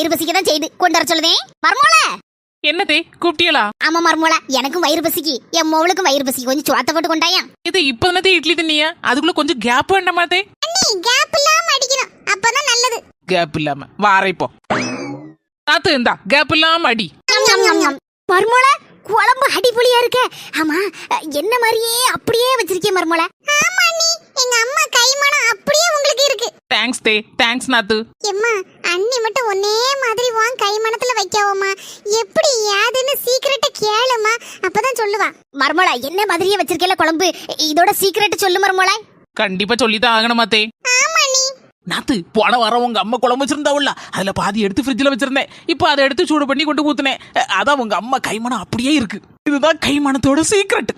வயிறு பசிக்க தான் செய்து கொண்டு வர சொல்லுதேன். மர்மோள என்னதே கூப்பிட்டியலா? ஆமா மர்மோள, எனக்கும் வயிறு பசிக்கு, என் மோளுக்கும் வயிறு பசிக்கு, கொஞ்சம் சோத்த போட்டு கொண்டாயா. இது இப்ப தானே இட்லி தின்னியா, அதுக்குள்ள கொஞ்சம் கேப் வேண்டாமாதே? கேப் இல்லாம அடிக்கணும், அப்பதான் நல்லது. கேப் இல்லாம வாரை போ நாத்து, இந்தா கேப் இல்லாம அடி. மர்மோள குழம்பு அடிபொலியா இருக்க. ஆமா, என்ன மாதிரியே அப்படியே வச்சிருக்கேன் மர்மோள. ஆமா அண்ணி, எங்க அம்மா கைமணம் அப்படியே உங்களுக்கு இருக்கு. தேங்க்ஸ் தே, தேங்க்ஸ் நாத்து. எம்மா, அண்ணி மட்டும் ஒன்னே மாதிரி வாங்க கைமணத்துல வைக்காவமா, எப்படி யாதுன்னு சீக்கிரட்டா கேளுமா, அப்பதான் சொல்லுவா. மர்மோள என்ன மாதிரியே வச்சிருக்கேல குழம்பு, இதோட சீக்கிரட் சொல்லு மர்மோள. கண்டிப்பா சொல்லிதான் ஆகணுமாத்தே. ஆமா அண்ணி. நாத்து, போன வாரம் உங்க அம்மா குழம்பு வச்சிருந்தாவுல்ல, அதுல பாதி எடுத்து ஃப்ரிட்ஜ்ல வச்சிருந்தேன். இப்போ அதை எடுத்து சூடு பண்ணி கொண்டு ஊத்துனேன். அதான் உங்க அம்மா கைமணம் அப்படியே இருக்கு. இதுதான் கைமணத்தோட சீக்ரெட்.